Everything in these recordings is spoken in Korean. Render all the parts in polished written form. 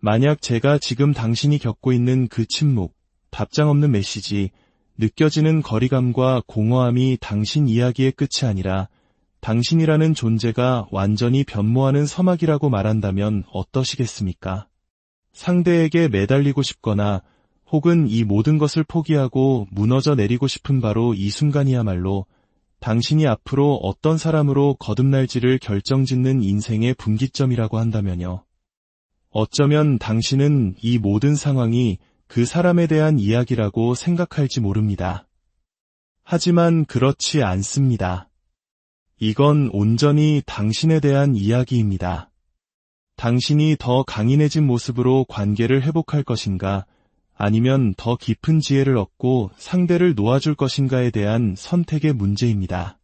만약 제가 지금 당신이 겪고 있는 그 침묵, 답장 없는 메시지, 느껴지는 거리감과 공허함이 당신 이야기의 끝이 아니라 당신이라는 존재가 완전히 변모하는 서막이라고 말한다면 어떠시겠습니까? 상대에게 매달리고 싶거나 혹은 이 모든 것을 포기하고 무너져 내리고 싶은 바로 이 순간이야말로 당신이 앞으로 어떤 사람으로 거듭날지를 결정짓는 인생의 분기점이라고 한다면요. 어쩌면 당신은 이 모든 상황이 그 사람에 대한 이야기라고 생각할지 모릅니다. 하지만 그렇지 않습니다. 이건 온전히 당신에 대한 이야기입니다. 당신이 더 강인해진 모습으로 관계를 회복할 것인가, 아니면 더 깊은 지혜를 얻고 상대를 놓아줄 것인가에 대한 선택의 문제입니다.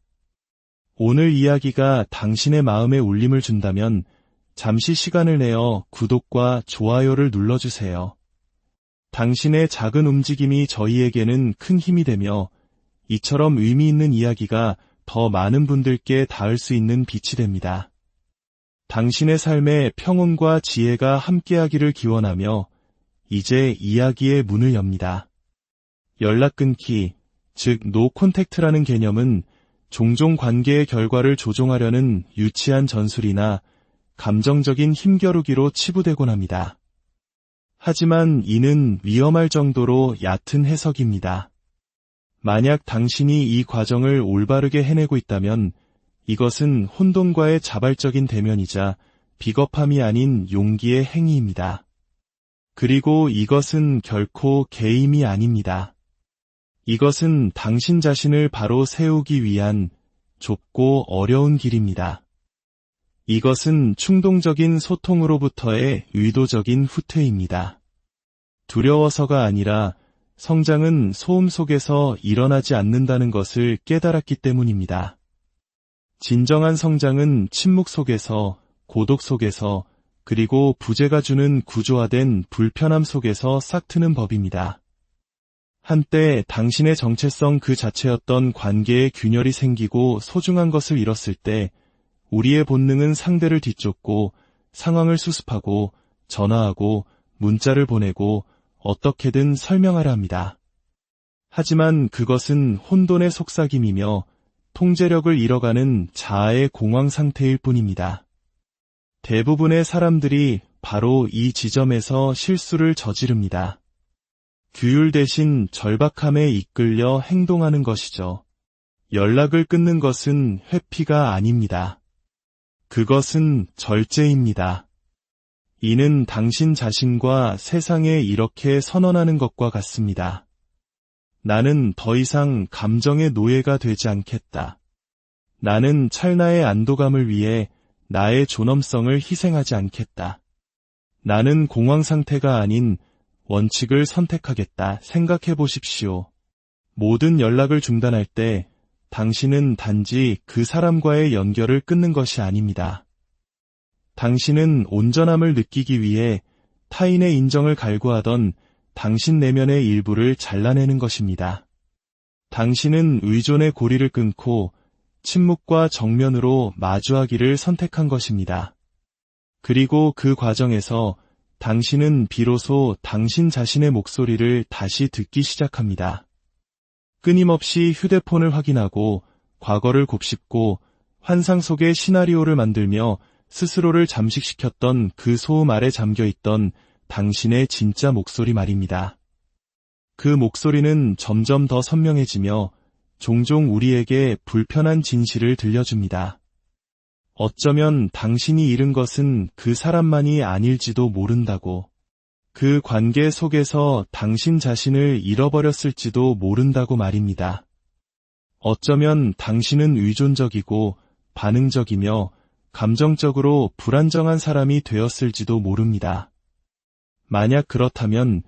오늘 이야기가 당신의 마음에 울림을 준다면 잠시 시간을 내어 구독과 좋아요를 눌러주세요. 당신의 작은 움직임이 저희에게는 큰 힘이 되며 이처럼 의미 있는 이야기가 더 많은 분들께 닿을 수 있는 빛이 됩니다. 당신의 삶에 평온과 지혜가 함께하기를 기원하며 이제 이야기의 문을 엽니다. 연락 끊기, 즉 노 콘택트라는 개념은 종종 관계의 결과를 조종하려는 유치한 전술이나 감정적인 힘겨루기로 치부되곤 합니다. 하지만 이는 위험할 정도로 얕은 해석입니다. 만약 당신이 이 과정을 올바르게 해내고 있다면 이것은 혼돈과의 자발적인 대면이자 비겁함이 아닌 용기의 행위입니다. 그리고 이것은 결코 게임이 아닙니다. 이것은 당신 자신을 바로 세우기 위한 좁고 어려운 길입니다. 이것은 충동적인 소통으로부터의 의도적인 후퇴입니다. 두려워서가 아니라 성장은 소음 속에서 일어나지 않는다는 것을 깨달았기 때문입니다. 진정한 성장은 침묵 속에서, 고독 속에서, 그리고 부재가 주는 구조화된 불편함 속에서 싹트는 법입니다. 한때 당신의 정체성 그 자체였던 관계에 균열이 생기고 소중한 것을 잃었을 때 우리의 본능은 상대를 뒤쫓고 상황을 수습하고 전화하고 문자를 보내고 어떻게든 설명하려 합니다. 하지만 그것은 혼돈의 속삭임이며 통제력을 잃어가는 자아의 공황 상태일 뿐입니다. 대부분의 사람들이 바로 이 지점에서 실수를 저지릅니다. 규율 대신 절박함에 이끌려 행동하는 것이죠. 연락을 끊는 것은 회피가 아닙니다. 그것은 절제입니다. 이는 당신 자신과 세상에 이렇게 선언하는 것과 같습니다. 나는 더 이상 감정의 노예가 되지 않겠다. 나는 찰나의 안도감을 위해 나의 존엄성을 희생하지 않겠다. 나는 공황 상태가 아닌 원칙을 선택하겠다. 생각해 보십시오. 모든 연락을 중단할 때 당신은 단지 그 사람과의 연결을 끊는 것이 아닙니다. 당신은 온전함을 느끼기 위해 타인의 인정을 갈구하던 당신 내면의 일부를 잘라내는 것입니다. 당신은 의존의 고리를 끊고 침묵과 정면으로 마주하기를 선택한 것입니다. 그리고 그 과정에서 당신은 비로소 당신 자신의 목소리를 다시 듣기 시작합니다. 끊임없이 휴대폰을 확인하고 과거를 곱씹고 환상 속의 시나리오를 만들며 스스로를 잠식시켰던 그 소음 아래 잠겨있던 당신의 진짜 목소리 말입니다. 그 목소리는 점점 더 선명해지며 종종 우리에게 불편한 진실을 들려줍니다. 어쩌면 당신이 잃은 것은 그 사람만이 아닐지도 모른다고. 그 관계 속에서 당신 자신을 잃어버렸을지도 모른다고 말입니다. 어쩌면 당신은 의존적이고 반응적이며 감정적으로 불안정한 사람이 되었을지도 모릅니다. 만약 그렇다면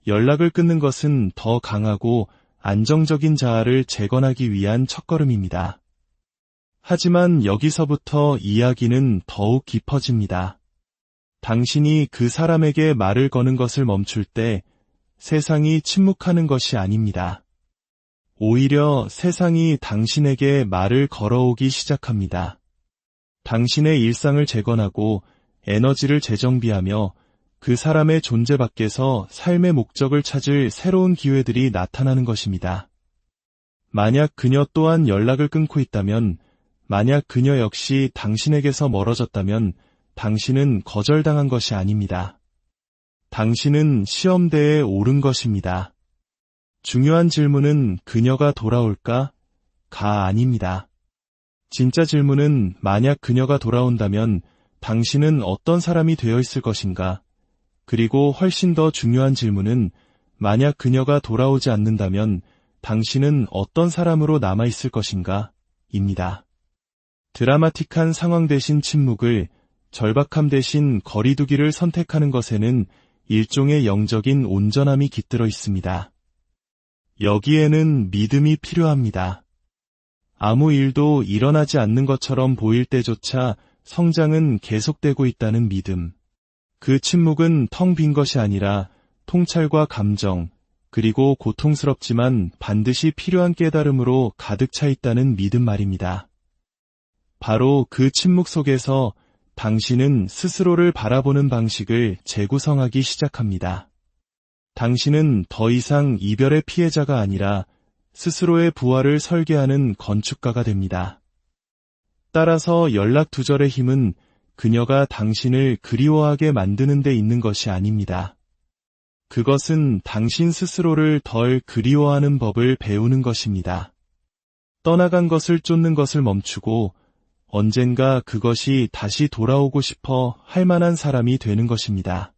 연락을 끊는 것은 더 강하고 안정적인 자아를 재건하기 위한 첫걸음입니다. 하지만 여기서부터 이야기는 더욱 깊어집니다. 당신이 그 사람에게 말을 거는 것을 멈출 때 세상이 침묵하는 것이 아닙니다. 오히려 세상이 당신에게 말을 걸어오기 시작합니다. 당신의 일상을 재건하고 에너지를 재정비하며 그 사람의 존재 밖에서 삶의 목적을 찾을 새로운 기회들이 나타나는 것입니다. 만약 그녀 또한 연락을 끊고 있다면, 만약 그녀 역시 당신에게서 멀어졌다면 당신은 거절당한 것이 아닙니다. 당신은 시험대에 오른 것입니다. 중요한 질문은 그녀가 돌아올까? 가 아닙니다. 진짜 질문은 만약 그녀가 돌아온다면 당신은 어떤 사람이 되어 있을 것인가? 그리고 훨씬 더 중요한 질문은 만약 그녀가 돌아오지 않는다면 당신은 어떤 사람으로 남아 있을 것인가? 입니다. 드라마틱한 상황 대신 침묵을, 절박함 대신 거리두기를 선택하는 것에는 일종의 영적인 온전함이 깃들어 있습니다. 여기에는 믿음이 필요합니다. 아무 일도 일어나지 않는 것처럼 보일 때조차 성장은 계속되고 있다는 믿음. 그 침묵은 텅 빈 것이 아니라 통찰과 감정, 그리고 고통스럽지만 반드시 필요한 깨달음으로 가득 차 있다는 믿음 말입니다. 바로 그 침묵 속에서 당신은 스스로를 바라보는 방식을 재구성하기 시작합니다. 당신은 더 이상 이별의 피해자가 아니라 스스로의 부활을 설계하는 건축가가 됩니다. 따라서 연락 두절의 힘은 그녀가 당신을 그리워하게 만드는 데 있는 것이 아닙니다. 그것은 당신 스스로를 덜 그리워하는 법을 배우는 것입니다. 떠나간 것을 쫓는 것을 멈추고 언젠가 그것이 다시 돌아오고 싶어 할 만한 사람이 되는 것입니다.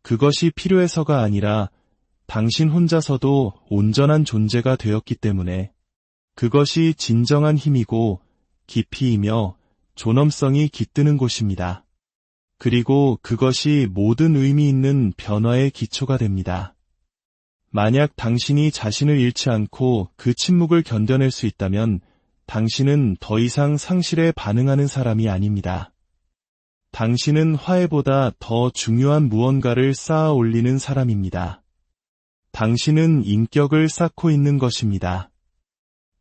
그것이 필요해서가 아니라 당신 혼자서도 온전한 존재가 되었기 때문에 그것이 진정한 힘이고 깊이이며 존엄성이 깃드는 곳입니다. 그리고 그것이 모든 의미 있는 변화의 기초가 됩니다. 만약 당신이 자신을 잃지 않고 그 침묵을 견뎌낼 수 있다면 당신은 더 이상 상실에 반응하는 사람이 아닙니다. 당신은 화해보다 더 중요한 무언가를 쌓아 올리는 사람입니다. 당신은 인격을 쌓고 있는 것입니다.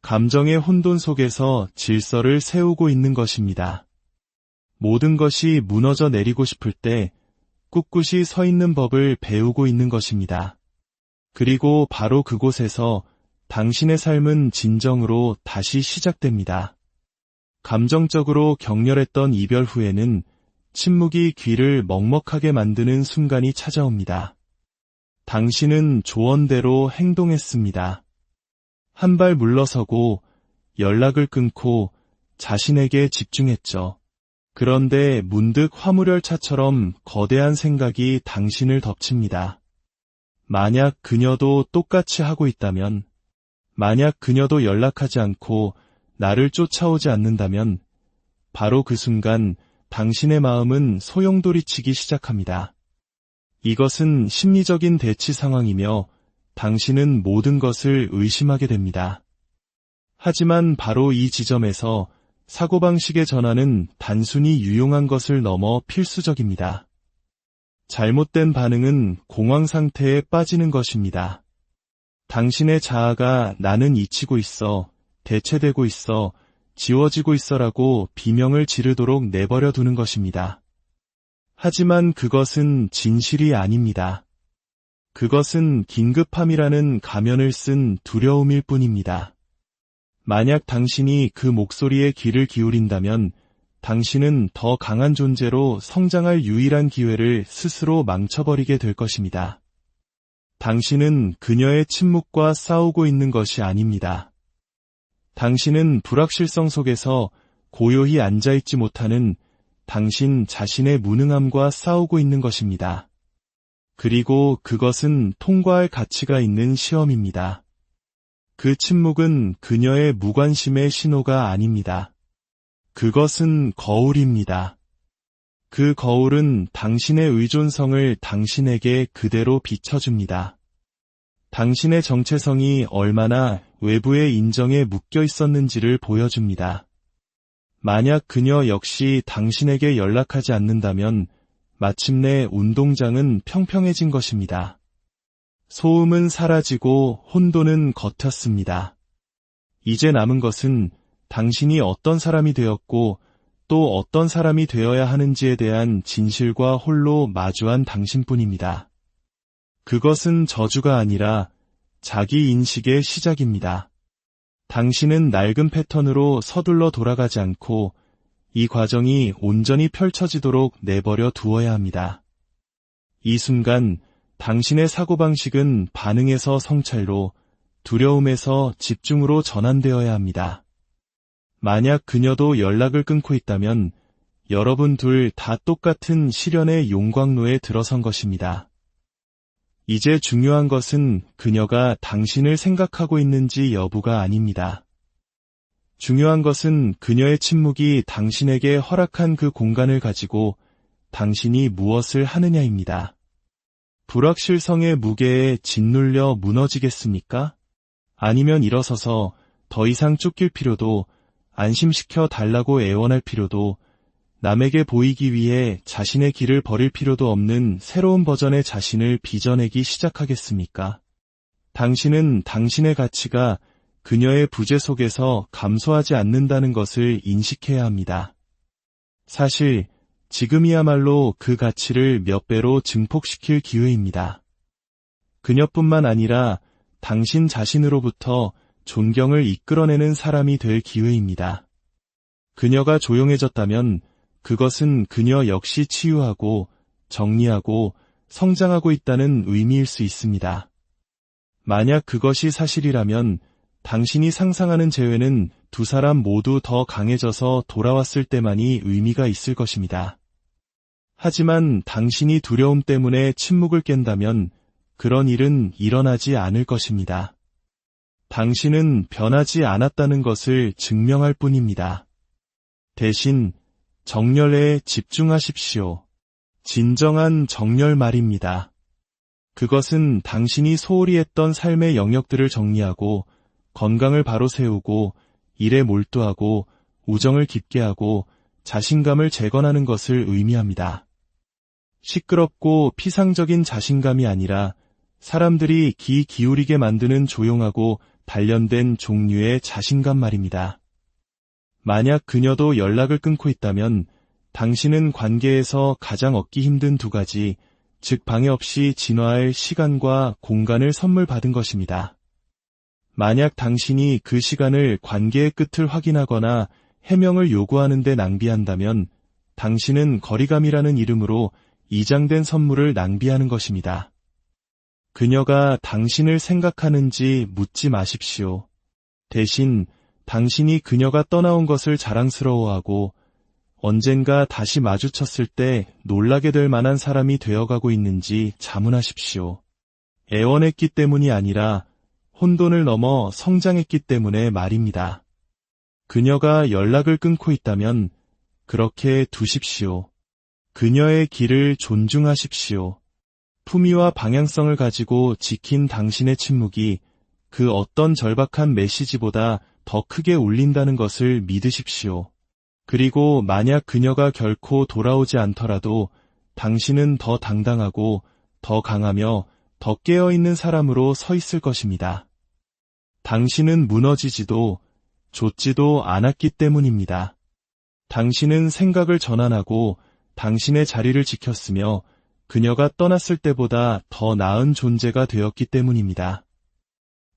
감정의 혼돈 속에서 질서를 세우고 있는 것입니다. 모든 것이 무너져 내리고 싶을 때 꿋꿋이 서 있는 법을 배우고 있는 것입니다. 그리고 바로 그곳에서 당신의 삶은 진정으로 다시 시작됩니다. 감정적으로 격렬했던 이별 후에는 침묵이 귀를 먹먹하게 만드는 순간이 찾아옵니다. 당신은 조언대로 행동했습니다. 한 발 물러서고 연락을 끊고 자신에게 집중했죠. 그런데 문득 화물열차처럼 거대한 생각이 당신을 덮칩니다. 만약 그녀도 똑같이 하고 있다면, 만약 그녀도 연락하지 않고 나를 쫓아오지 않는다면, 바로 그 순간 당신의 마음은 소용돌이치기 시작합니다. 이것은 심리적인 대치 상황이며 당신은 모든 것을 의심하게 됩니다. 하지만 바로 이 지점에서 사고방식의 전환은 단순히 유용한 것을 넘어 필수적입니다. 잘못된 반응은 공황 상태에 빠지는 것입니다. 당신의 자아가 나는 잊히고 있어, 대체되고 있어, 지워지고 있어라고 비명을 지르도록 내버려 두는 것입니다. 하지만 그것은 진실이 아닙니다. 그것은 긴급함이라는 가면을 쓴 두려움일 뿐입니다. 만약 당신이 그 목소리에 귀를 기울인다면 당신은 더 강한 존재로 성장할 유일한 기회를 스스로 망쳐버리게 될 것입니다. 당신은 그녀의 침묵과 싸우고 있는 것이 아닙니다. 당신은 불확실성 속에서 고요히 앉아있지 못하는 당신 자신의 무능함과 싸우고 있는 것입니다. 그리고 그것은 통과할 가치가 있는 시험입니다. 그 침묵은 그녀의 무관심의 신호가 아닙니다. 그것은 거울입니다. 그 거울은 당신의 의존성을 당신에게 그대로 비춰줍니다. 당신의 정체성이 얼마나 외부의 인정에 묶여 있었는지를 보여줍니다. 만약 그녀 역시 당신에게 연락하지 않는다면 마침내 운동장은 평평해진 것입니다. 소음은 사라지고 혼돈은 겉였습니다. 이제 남은 것은 당신이 어떤 사람이 되었고 또 어떤 사람이 되어야 하는지에 대한 진실과 홀로 마주한 당신뿐입니다. 그것은 저주가 아니라 자기 인식의 시작입니다. 당신은 낡은 패턴으로 서둘러 돌아가지 않고 이 과정이 온전히 펼쳐지도록 내버려 두어야 합니다. 이 순간 당신의 사고방식은 반응에서 성찰로, 두려움에서 집중으로 전환되어야 합니다. 만약 그녀도 연락을 끊고 있다면 여러분 둘 다 똑같은 시련의 용광로에 들어선 것입니다. 이제 중요한 것은 그녀가 당신을 생각하고 있는지 여부가 아닙니다. 중요한 것은 그녀의 침묵이 당신에게 허락한 그 공간을 가지고 당신이 무엇을 하느냐입니다. 불확실성의 무게에 짓눌려 무너지겠습니까? 아니면 일어서서 더 이상 쫓길 필요도, 안심시켜 달라고 애원할 필요도, 남에게 보이기 위해 자신의 길을 버릴 필요도 없는 새로운 버전의 자신을 빚어내기 시작하겠습니까? 당신은 당신의 가치가 그녀의 부재 속에서 감소하지 않는다는 것을 인식해야 합니다. 사실 지금이야말로 그 가치를 몇 배로 증폭시킬 기회입니다. 그녀뿐만 아니라 당신 자신으로부터 존경을 이끌어내는 사람이 될 기회입니다. 그녀가 조용해졌다면 그것은 그녀 역시 치유하고 정리하고 성장하고 있다는 의미일 수 있습니다. 만약 그것이 사실이라면 당신이 상상하는 재회는 두 사람 모두 더 강해져서 돌아왔을 때만이 의미가 있을 것입니다. 하지만 당신이 두려움 때문에 침묵을 깬다면 그런 일은 일어나지 않을 것입니다. 당신은 변하지 않았다는 것을 증명할 뿐입니다. 대신 정열에 집중하십시오. 진정한 정열 말입니다. 그것은 당신이 소홀히 했던 삶의 영역들을 정리하고 건강을 바로 세우고 일에 몰두하고 우정을 깊게 하고 자신감을 재건하는 것을 의미합니다. 시끄럽고 피상적인 자신감이 아니라 사람들이 귀 기울이게 만드는 조용하고 단련된 종류의 자신감 말입니다. 만약 그녀도 연락을 끊고 있다면 당신은 관계에서 가장 얻기 힘든 두 가지, 즉 방해 없이 진화할 시간과 공간을 선물 받은 것입니다. 만약 당신이 그 시간을 관계의 끝을 확인하거나 해명을 요구하는 데 낭비한다면 당신은 거리감이라는 이름으로 이장된 선물을 낭비하는 것입니다. 그녀가 당신을 생각하는지 묻지 마십시오. 대신 당신이 그녀가 떠나온 것을 자랑스러워하고 언젠가 다시 마주쳤을 때 놀라게 될 만한 사람이 되어가고 있는지 자문하십시오. 애원했기 때문이 아니라 혼돈을 넘어 성장했기 때문에 말입니다. 그녀가 연락을 끊고 있다면 그렇게 두십시오. 그녀의 길을 존중하십시오. 품위와 방향성을 가지고 지킨 당신의 침묵이 그 어떤 절박한 메시지보다 더 크게 울린다는 것을 믿으십시오. 그리고 만약 그녀가 결코 돌아오지 않더라도 당신은 더 당당하고 더 강하며 더 깨어있는 사람으로 서 있을 것입니다. 당신은 무너지지도 좇지도 않았기 때문입니다. 당신은 생각을 전환하고 당신의 자리를 지켰으며 그녀가 떠났을 때보다 더 나은 존재가 되었기 때문입니다.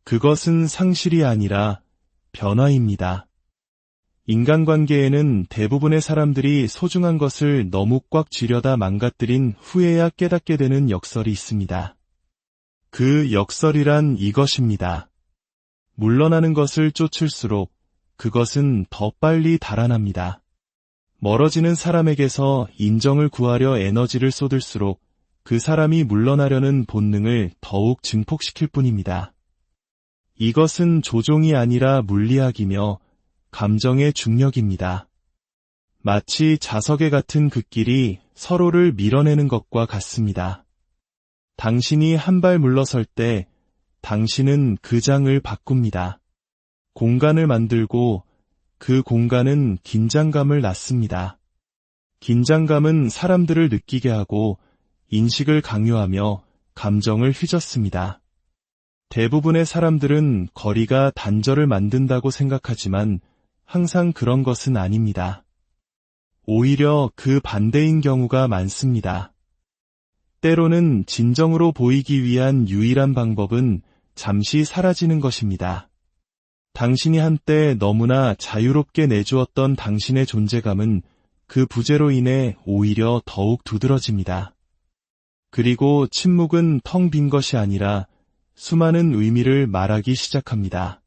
그것은 상실이 아니라 변화입니다. 인간관계에는 대부분의 사람들이 소중한 것을 너무 꽉 쥐려다 망가뜨린 후에야 깨닫게 되는 역설이 있습니다. 그 역설이란 이것입니다. 물러나는 것을 쫓을수록 그것은 더 빨리 달아납니다. 멀어지는 사람에게서 인정을 구하려 에너지를 쏟을수록 그 사람이 물러나려는 본능을 더욱 증폭시킬 뿐입니다. 이것은 조종이 아니라 물리학이며 감정의 중력입니다. 마치 자석에 같은 그 길이 서로를 밀어내는 것과 같습니다. 당신이 한 발 물러설 때 당신은 그 장을 바꿉니다. 공간을 만들고 그 공간은 긴장감을 낳습니다. 긴장감은 사람들을 느끼게 하고 인식을 강요하며 감정을 휘젓습니다. 대부분의 사람들은 거리가 단절을 만든다고 생각하지만 항상 그런 것은 아닙니다. 오히려 그 반대인 경우가 많습니다. 때로는 진정으로 보이기 위한 유일한 방법은 잠시 사라지는 것입니다. 당신이 한때 너무나 자유롭게 내주었던 당신의 존재감은 그 부재로 인해 오히려 더욱 두드러집니다. 그리고 침묵은 텅 빈 것이 아니라 수많은 의미를 말하기 시작합니다.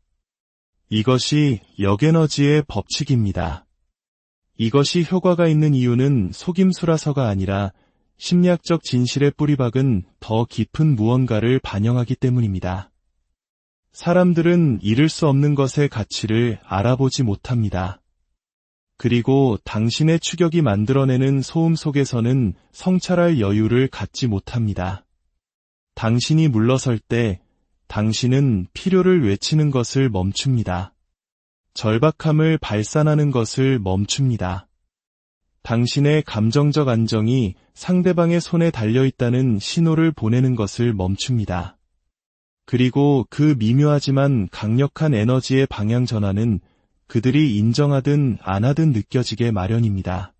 이것이 역에너지의 법칙입니다. 이것이 효과가 있는 이유는 속임수라서가 아니라 심리학적 진실의 뿌리박은 더 깊은 무언가를 반영하기 때문입니다. 사람들은 잃을 수 없는 것의 가치를 알아보지 못합니다. 그리고 당신의 추격이 만들어내는 소음 속에서는 성찰할 여유를 갖지 못합니다. 당신이 물러설 때 당신은 필요를 외치는 것을 멈춥니다. 절박함을 발산하는 것을 멈춥니다. 당신의 감정적 안정이 상대방의 손에 달려있다는 신호를 보내는 것을 멈춥니다. 그리고 그 미묘하지만 강력한 에너지의 방향 전환은 그들이 인정하든 안 하든 느껴지게 마련입니다.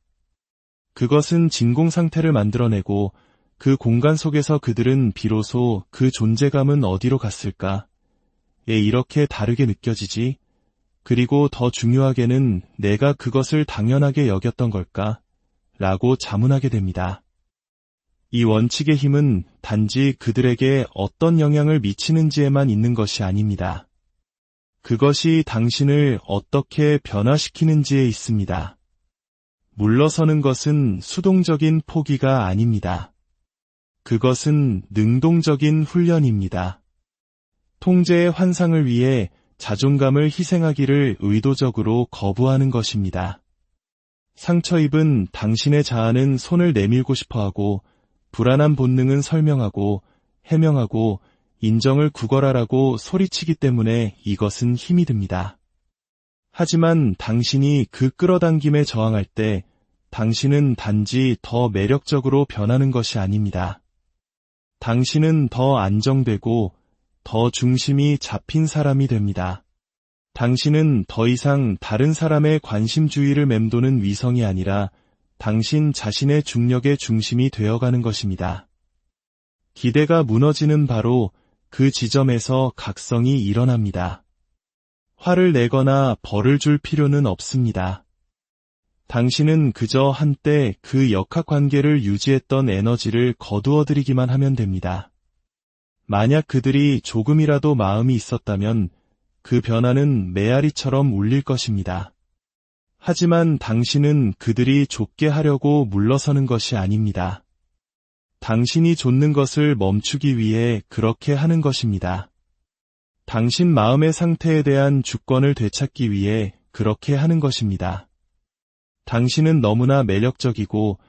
그것은 진공 상태를 만들어내고 그 공간 속에서 그들은 비로소 그 존재감은 어디로 갔을까? 이렇게 다르게 느껴지지? 그리고 더 중요하게는 내가 그것을 당연하게 여겼던 걸까? 라고 자문하게 됩니다. 이 원칙의 힘은 단지 그들에게 어떤 영향을 미치는지에만 있는 것이 아닙니다. 그것이 당신을 어떻게 변화시키는지에 있습니다. 물러서는 것은 수동적인 포기가 아닙니다. 그것은 능동적인 훈련입니다. 통제의 환상을 위해 자존감을 희생하기를 의도적으로 거부하는 것입니다. 상처 입은 당신의 자아는 손을 내밀고 싶어하고 불안한 본능은 설명하고 해명하고 인정을 구걸하라고 소리치기 때문에 이것은 힘이 듭니다. 하지만 당신이 그 끌어당김에 저항할 때 당신은 단지 더 매력적으로 변하는 것이 아닙니다. 당신은 더 안정되고 더 중심이 잡힌 사람이 됩니다. 당신은 더 이상 다른 사람의 관심주의를 맴도는 위성이 아니라 당신 자신의 중력의 중심이 되어가는 것입니다. 기대가 무너지는 바로 그 지점에서 각성이 일어납니다. 화를 내거나 벌을 줄 필요는 없습니다. 당신은 그저 한때 그 역학관계를 유지했던 에너지를 거두어들이기만 하면 됩니다. 만약 그들이 조금이라도 마음이 있었다면 그 변화는 메아리처럼 울릴 것입니다. 하지만 당신은 그들이 좇게 하려고 물러서는 것이 아닙니다. 당신이 좇는 것을 멈추기 위해 그렇게 하는 것입니다. 당신 마음의 상태에 대한 주권을 되찾기 위해 그렇게 하는 것입니다. 당신은 너무나 매력적이고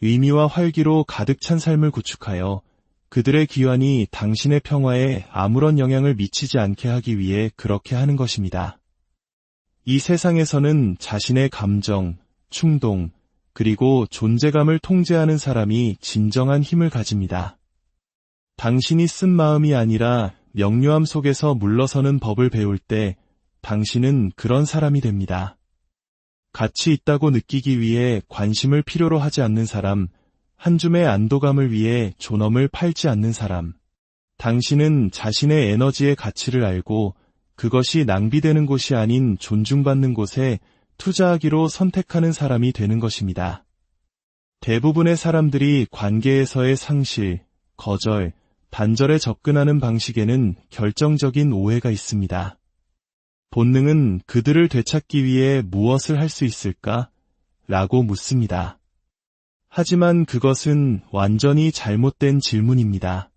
의미와 활기로 가득 찬 삶을 구축하여 그들의 귀환이 당신의 평화에 아무런 영향을 미치지 않게 하기 위해 그렇게 하는 것입니다. 이 세상에서는 자신의 감정, 충동, 그리고 존재감을 통제하는 사람이 진정한 힘을 가집니다. 당신이 쓴 마음이 아니라 명료함 속에서 물러서는 법을 배울 때 당신은 그런 사람이 됩니다. 가치 있다고 느끼기 위해 관심을 필요로 하지 않는 사람, 한 줌의 안도감을 위해 존엄을 팔지 않는 사람. 당신은 자신의 에너지의 가치를 알고 그것이 낭비되는 곳이 아닌 존중받는 곳에 투자하기로 선택하는 사람이 되는 것입니다. 대부분의 사람들이 관계에서의 상실, 거절, 단절에 접근하는 방식에는 결정적인 오해가 있습니다. 본능은 그들을 되찾기 위해 무엇을 할 수 있을까? 라고 묻습니다. 하지만 그것은 완전히 잘못된 질문입니다.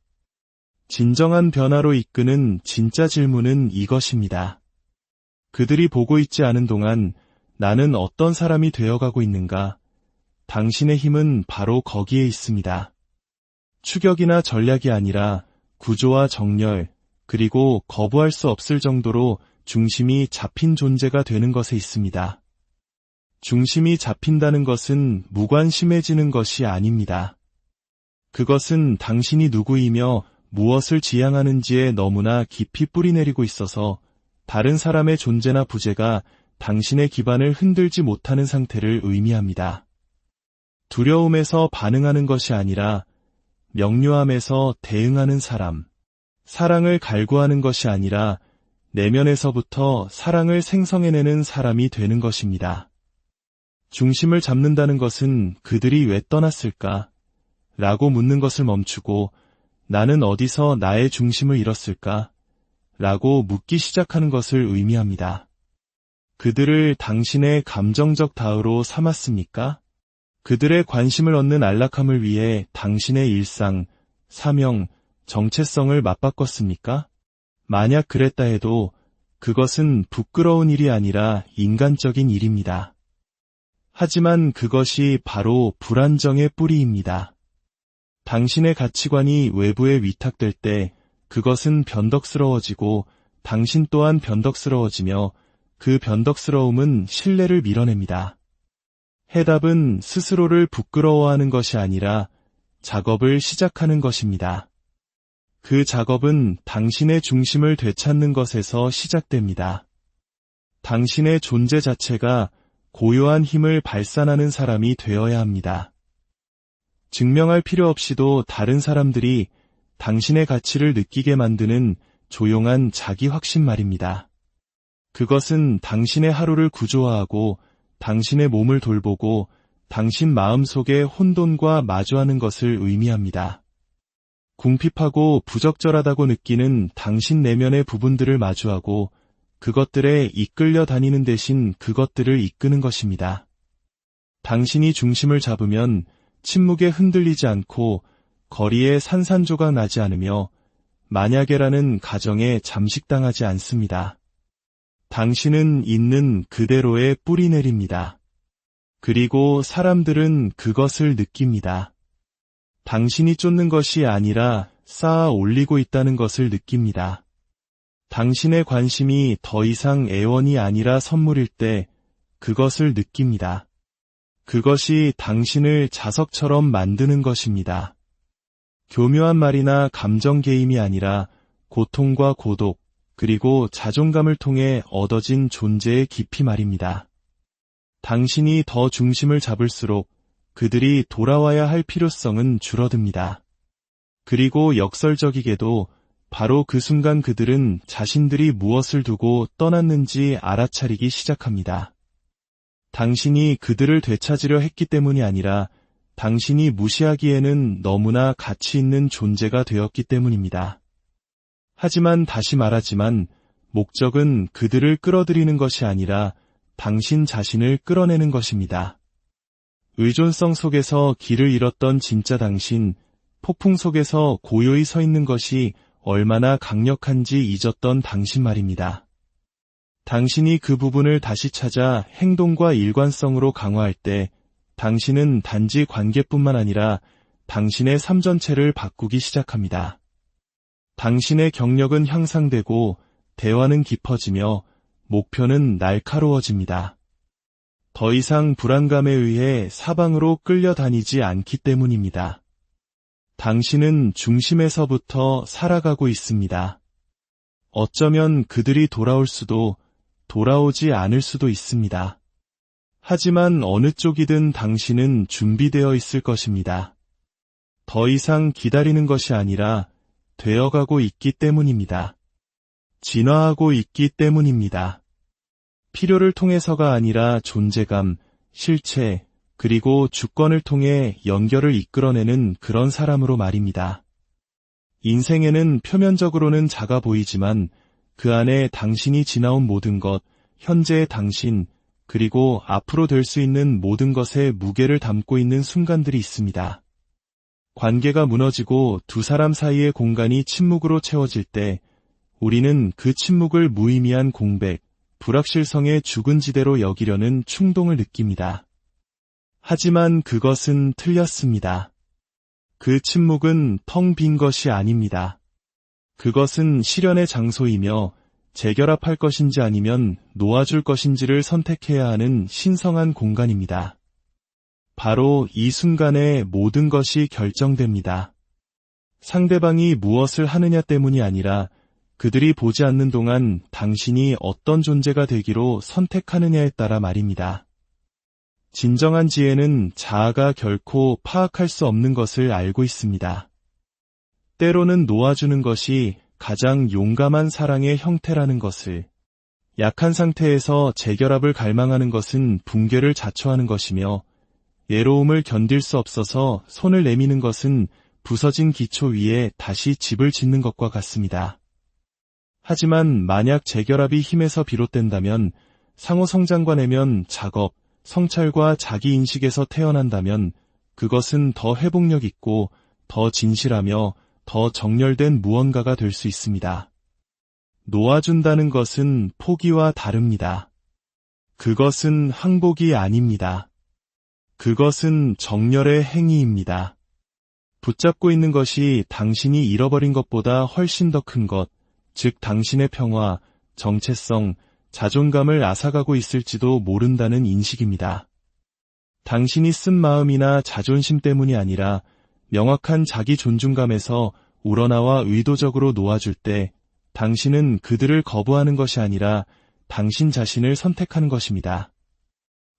진정한 변화로 이끄는 진짜 질문은 이것입니다. 그들이 보고 있지 않은 동안 나는 어떤 사람이 되어가고 있는가? 당신의 힘은 바로 거기에 있습니다. 추격이나 전략이 아니라 구조와 정렬, 그리고 거부할 수 없을 정도로 중심이 잡힌 존재가 되는 것에 있습니다. 중심이 잡힌다는 것은 무관심해지는 것이 아닙니다. 그것은 당신이 누구이며 무엇을 지향하는지에 너무나 깊이 뿌리내리고 있어서 다른 사람의 존재나 부재가 당신의 기반을 흔들지 못하는 상태를 의미합니다. 두려움에서 반응하는 것이 아니라 명료함에서 대응하는 사람, 사랑을 갈구하는 것이 아니라 내면에서부터 사랑을 생성해내는 사람이 되는 것입니다. 중심을 잡는다는 것은 그들이 왜 떠났을까? 라고 묻는 것을 멈추고 나는 어디서 나의 중심을 잃었을까? 라고 묻기 시작하는 것을 의미합니다. 그들을 당신의 감정적 다우로 삼았습니까? 그들의 관심을 얻는 안락함을 위해 당신의 일상, 사명, 정체성을 맞바꿨습니까? 만약 그랬다 해도 그것은 부끄러운 일이 아니라 인간적인 일입니다. 하지만 그것이 바로 불안정의 뿌리입니다. 당신의 가치관이 외부에 위탁될 때 그것은 변덕스러워지고 당신 또한 변덕스러워지며 그 변덕스러움은 신뢰를 밀어냅니다. 해답은 스스로를 부끄러워하는 것이 아니라 작업을 시작하는 것입니다. 그 작업은 당신의 중심을 되찾는 것에서 시작됩니다. 당신의 존재 자체가 고요한 힘을 발산하는 사람이 되어야 합니다. 증명할 필요 없이도 다른 사람들이 당신의 가치를 느끼게 만드는 조용한 자기 확신 말입니다. 그것은 당신의 하루를 구조화하고 당신의 몸을 돌보고 당신 마음속의 혼돈과 마주하는 것을 의미합니다. 궁핍하고 부적절하다고 느끼는 당신 내면의 부분들을 마주하고 그것들에 이끌려 다니는 대신 그것들을 이끄는 것입니다. 당신이 중심을 잡으면 침묵에 흔들리지 않고 거리에 산산조각 나지 않으며 만약에라는 가정에 잠식당하지 않습니다. 당신은 있는 그대로의 뿌리 내립니다. 그리고 사람들은 그것을 느낍니다. 당신이 쫓는 것이 아니라 쌓아 올리고 있다는 것을 느낍니다. 당신의 관심이 더 이상 애원이 아니라 선물일 때 그것을 느낍니다. 그것이 당신을 자석처럼 만드는 것입니다. 교묘한 말이나 감정 개임이 아니라 고통과 고독, 그리고 자존감을 통해 얻어진 존재의 깊이 말입니다. 당신이 더 중심을 잡을수록 그들이 돌아와야 할 필요성은 줄어듭니다. 그리고 역설적이게도 바로 그 순간 그들은 자신들이 무엇을 두고 떠났는지 알아차리기 시작합니다. 당신이 그들을 되찾으려 했기 때문이 아니라 당신이 무시하기에는 너무나 가치 있는 존재가 되었기 때문입니다. 하지만 다시 말하지만 목적은 그들을 끌어들이는 것이 아니라 당신 자신을 끌어내는 것입니다. 의존성 속에서 길을 잃었던 진짜 당신, 폭풍 속에서 고요히 서 있는 것이 얼마나 강력한지 잊었던 당신 말입니다. 당신이 그 부분을 다시 찾아 행동과 일관성으로 강화할 때 당신은 단지 관계뿐만 아니라 당신의 삶 전체를 바꾸기 시작합니다. 당신의 경력은 향상되고 대화는 깊어지며 목표는 날카로워집니다. 더 이상 불안감에 의해 사방으로 끌려다니지 않기 때문입니다. 당신은 중심에서부터 살아가고 있습니다. 어쩌면 그들이 돌아올 수도 돌아오지 않을 수도 있습니다. 하지만 어느 쪽이든 당신은 준비되어 있을 것입니다. 더 이상 기다리는 것이 아니라 되어가고 있기 때문입니다. 진화하고 있기 때문입니다. 필요를 통해서가 아니라 존재감, 실체, 그리고 주권을 통해 연결을 이끌어내는 그런 사람으로 말입니다. 인생에는 표면적으로는 작아 보이지만 그 안에 당신이 지나온 모든 것, 현재의 당신, 그리고 앞으로 될 수 있는 모든 것의 무게를 담고 있는 순간들이 있습니다. 관계가 무너지고 두 사람 사이의 공간이 침묵으로 채워질 때 우리는 그 침묵을 무의미한 공백, 불확실성의 죽은 지대로 여기려는 충동을 느낍니다. 하지만 그것은 틀렸습니다. 그 침묵은 텅 빈 것이 아닙니다. 그것은 실현의 장소이며 재결합할 것인지 아니면 놓아줄 것인지를 선택해야 하는 신성한 공간입니다. 바로 이 순간에 모든 것이 결정됩니다. 상대방이 무엇을 하느냐 때문이 아니라 그들이 보지 않는 동안 당신이 어떤 존재가 되기로 선택하느냐에 따라 말입니다. 진정한 지혜는 자아가 결코 파악할 수 없는 것을 알고 있습니다. 때로는 놓아주는 것이 가장 용감한 사랑의 형태라는 것을, 약한 상태에서 재결합을 갈망하는 것은 붕괴를 자초하는 것이며, 외로움을 견딜 수 없어서 손을 내미는 것은 부서진 기초 위에 다시 집을 짓는 것과 같습니다. 하지만 만약 재결합이 힘에서 비롯된다면, 상호 성장과 내면 작업, 성찰과 자기인식에서 태어난다면 그것은 더 회복력 있고 더 진실하며 더 정렬된 무언가가 될 수 있습니다. 놓아준다는 것은 포기와 다릅니다. 그것은 항복이 아닙니다. 그것은 정렬의 행위입니다. 붙잡고 있는 것이 당신이 잃어버린 것보다 훨씬 더 큰 것, 즉 당신의 평화, 정체성, 자존감을 앗아가고 있을지도 모른다는 인식입니다. 당신이 쓴 마음이나 자존심 때문이 아니라 명확한 자기 존중감에서 우러나와 의도적으로 놓아줄 때 당신은 그들을 거부하는 것이 아니라 당신 자신을 선택하는 것입니다.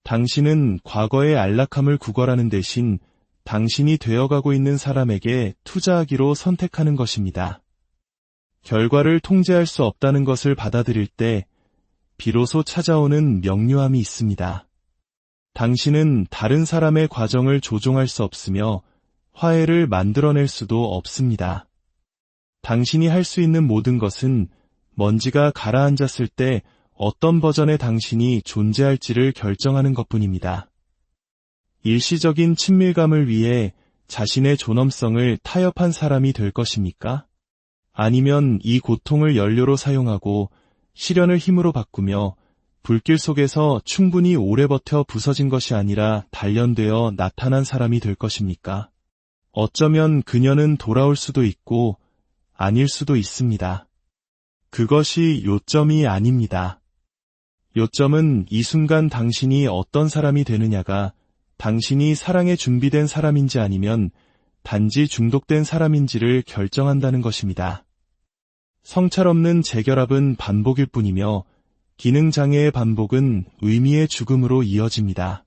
당신은 과거의 안락함을 구걸하는 대신 당신이 되어가고 있는 사람에게 투자하기로 선택하는 것입니다. 결과를 통제할 수 없다는 것을 받아들일 때 비로소 찾아오는 명료함이 있습니다. 당신은 다른 사람의 과정을 조종할 수 없으며 화해를 만들어낼 수도 없습니다. 당신이 할 수 있는 모든 것은 먼지가 가라앉았을 때 어떤 버전의 당신이 존재할지를 결정하는 것뿐입니다. 일시적인 친밀감을 위해 자신의 존엄성을 타협한 사람이 될 것입니까? 아니면 이 고통을 연료로 사용하고 시련을 힘으로 바꾸며 불길 속에서 충분히 오래 버텨 부서진 것이 아니라 단련되어 나타난 사람이 될 것입니까? 어쩌면 그녀는 돌아올 수도 있고 아닐 수도 있습니다. 그것이 요점이 아닙니다. 요점은 이 순간 당신이 어떤 사람이 되느냐가 당신이 사랑에 준비된 사람인지 아니면 단지 중독된 사람인지를 결정한다는 것입니다. 성찰 없는 재결합은 반복일 뿐이며 기능장애의 반복은 의미의 죽음으로 이어집니다.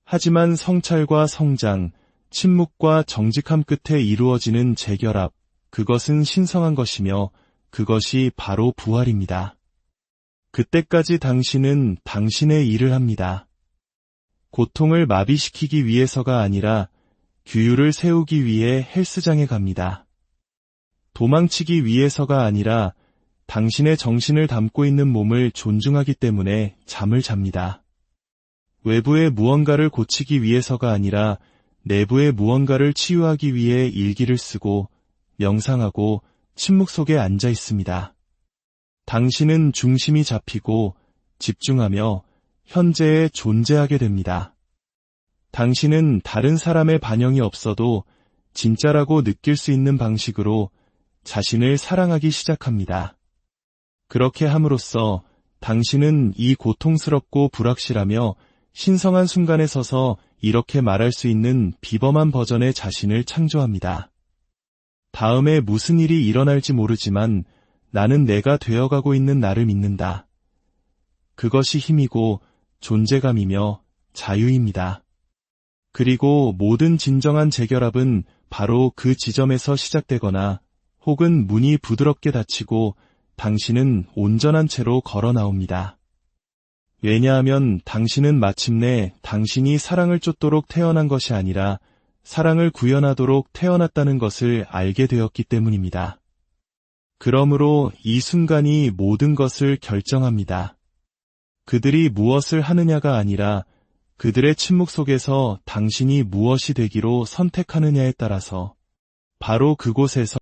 하지만 성찰과 성장, 침묵과 정직함 끝에 이루어지는 재결합, 그것은 신성한 것이며 그것이 바로 부활입니다. 그때까지 당신은 당신의 일을 합니다. 고통을 마비시키기 위해서가 아니라 규율을 세우기 위해 헬스장에 갑니다. 도망치기 위해서가 아니라 당신의 정신을 담고 있는 몸을 존중하기 때문에 잠을 잡니다. 외부의 무언가를 고치기 위해서가 아니라 내부의 무언가를 치유하기 위해 일기를 쓰고 명상하고 침묵 속에 앉아 있습니다. 당신은 중심이 잡히고 집중하며 현재에 존재하게 됩니다. 당신은 다른 사람의 반영이 없어도 진짜라고 느낄 수 있는 방식으로 자신을 사랑하기 시작합니다. 그렇게 함으로써 당신은 이 고통스럽고 불확실하며 신성한 순간에 서서 이렇게 말할 수 있는 비범한 버전의 자신을 창조합니다. 다음에 무슨 일이 일어날지 모르지만 나는 내가 되어가고 있는 나를 믿는다. 그것이 힘이고 존재감이며 자유입니다. 그리고 모든 진정한 재결합은 바로 그 지점에서 시작되거나 혹은 문이 부드럽게 닫히고 당신은 온전한 채로 걸어 나옵니다. 왜냐하면 당신은 마침내 당신이 사랑을 쫓도록 태어난 것이 아니라 사랑을 구현하도록 태어났다는 것을 알게 되었기 때문입니다. 그러므로 이 순간이 모든 것을 결정합니다. 그들이 무엇을 하느냐가 아니라 그들의 침묵 속에서 당신이 무엇이 되기로 선택하느냐에 따라서 바로 그곳에서